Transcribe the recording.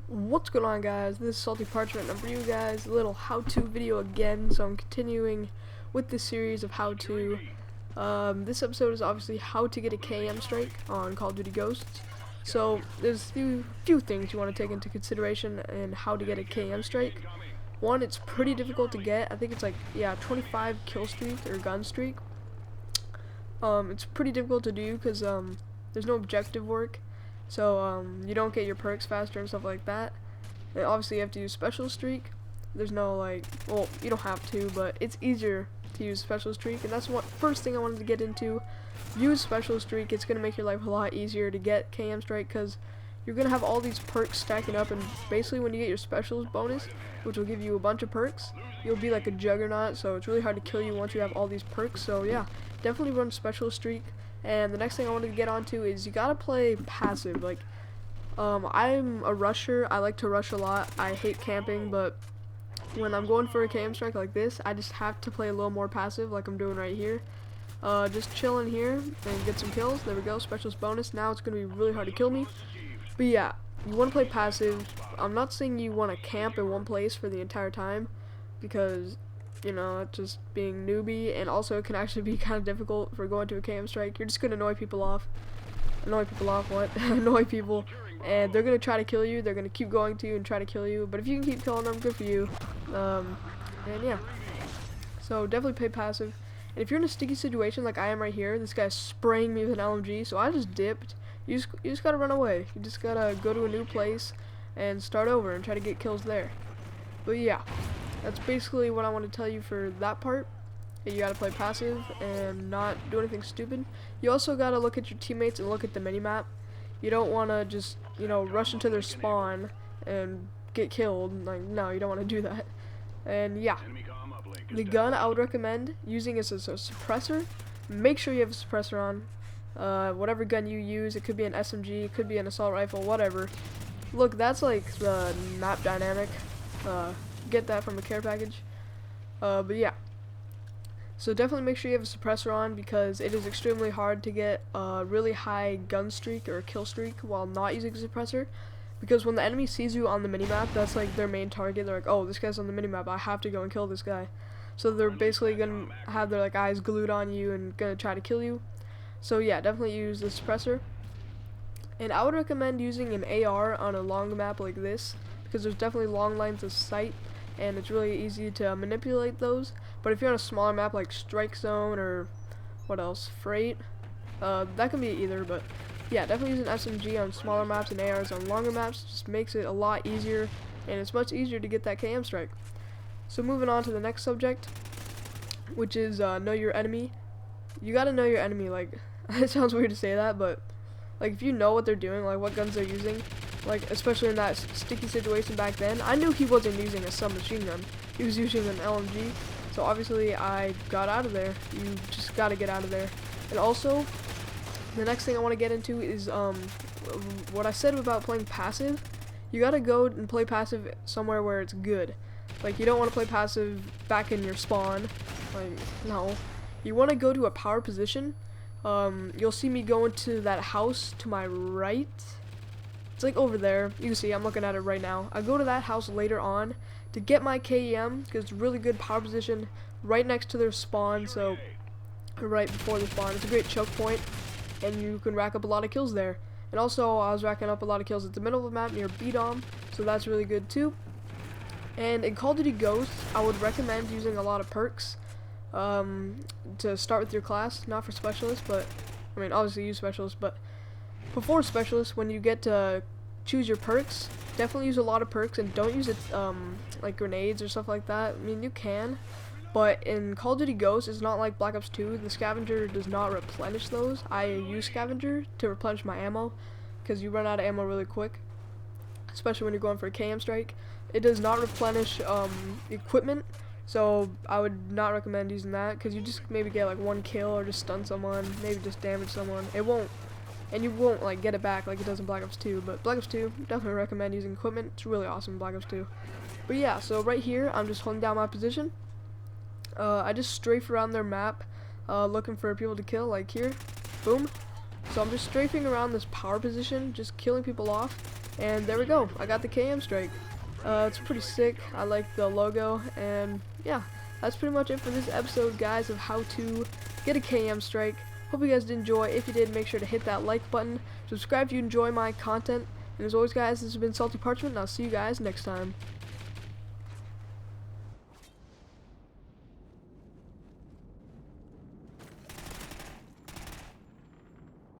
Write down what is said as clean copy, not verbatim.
What's going on, guys? This is SaltyParchment, and for you guys, a little how-to video again. So I'm continuing with this series of how-to. This episode is obviously how to get a KEM Strike on Call of Duty Ghosts. So there's a few things you want to take into consideration in how to get a KEM Strike. One, it's pretty difficult to get. I think it's like 25 kill streak or gun streak. It's pretty difficult to do because there's no objective work. So you don't get your perks faster and stuff like that. And obviously you have to use special streak. There's no well, you don't have to, but it's easier to use special streak, and that's what first thing I wanted to get into. Use special streak. It's gonna make your life a lot easier to get KEM Strike because you're gonna have all these perks stacking up, and basically when you get your specials bonus, which will give you a bunch of perks, you'll be like a juggernaut. So it's really hard to kill you once you have all these perks. So yeah, definitely run special streak. And the next thing I wanted to get onto is you gotta play passive. I'm a rusher. I like to rush a lot. I hate camping, but when I'm going for a KEM Strike like this, I just have to play a little more passive, like I'm doing right here. Just chilling here and get some kills. There we go, specials bonus. Now it's gonna be really hard to kill me. But yeah, you want to play passive. I'm not saying you want to camp in one place for the entire time, because you know, it's just being newbie, and also it can actually be kind of difficult for going to a KEM Strike. You're just gonna annoy people off. Annoy people, and they're gonna try to kill you. They're gonna keep going to you and try to kill you. But if you can keep killing them, good for you. And yeah, so definitely play passive. And if you're in a sticky situation like I am right here, this guy's spraying me with an LMG, so I just dipped. You just gotta run away. You just gotta go to a new place and start over and try to get kills there. But yeah, that's basically what I want to tell you for that part. You gotta play passive and not do anything stupid. You also gotta look at your teammates and look at the minimap. You don't wanna just, rush into their spawn and get killed. Like, no, you don't wanna do that. And yeah, the gun I would recommend using is a suppressor. Make sure you have a suppressor on. Whatever gun you use, it could be an SMG, it could be an assault rifle, whatever. Look, that's like the map dynamic. Get that from a care package. But yeah, so definitely make sure you have a suppressor on, because it is extremely hard to get a really high gun streak or kill streak while not using a suppressor, because when the enemy sees you on the minimap, that's like their main target. They're like, oh, this guy's on the minimap, I have to go and kill this guy. So they're basically gonna have their eyes glued on you and gonna try to kill you. So yeah, definitely use the suppressor. And I would recommend using an AR on a long map like this, because there's definitely long lines of sight, and it's really easy to manipulate those. But if you're on a smaller map like Strike Zone or what else, Freight, that can be either. But yeah, definitely use an SMG on smaller maps and ARs on longer maps. Just makes it a lot easier, and it's much easier to get that KEM Strike. So moving on to the next subject, which is know your enemy. You gotta know your enemy. It sounds weird to say that, but if you know what they're doing, what guns they're using, especially in that sticky situation back then, I knew he wasn't using a submachine gun. He was using an LMG. So obviously I got out of there. You just gotta get out of there. And also, the next thing I want to get into is what I said about playing passive. You gotta go and play passive somewhere where it's good. You don't want to play passive back in your spawn. No. You want to go to a power position. You'll see me go into that house to my right. It's over there. You can see I'm looking at it right now. I go to that house later on to get my KEM, because it's a really good power position right next to their spawn, so right before the spawn. It's a great choke point, and you can rack up a lot of kills there. And also, I was racking up a lot of kills at the middle of the map near B-Dom, so that's really good too. And in Call of Duty Ghosts, I would recommend using a lot of perks to start with your class. Not for specialists, but obviously use specialists, but before specialists, when you get to choose your perks, definitely use a lot of perks, and don't use it like grenades or stuff like that. You can, but in Call of Duty Ghosts, it's not like Black Ops 2. The scavenger does not replenish those. I use scavenger to replenish my ammo, because you run out of ammo really quick, especially when you're going for a KEM Strike. It does not replenish equipment, so I would not recommend using that, because you just maybe get one kill or just stun someone, maybe just damage someone. It won't. And you won't get it back like it does in Black Ops 2. But Black Ops 2, definitely recommend using equipment. It's really awesome in Black Ops 2. But yeah, so right here, I'm just holding down my position. I just strafe around their map, looking for people to kill, like here. Boom. So I'm just strafing around this power position, just killing people off. And there we go, I got the KEM Strike. It's pretty sick, I like the logo, and yeah, that's pretty much it for this episode, guys, of how to get a KEM Strike. Hope you guys did enjoy. If you did, make sure to hit that like button, subscribe if you enjoy my content, and as always, guys, this has been SaltyParchment, and I'll see you guys next time.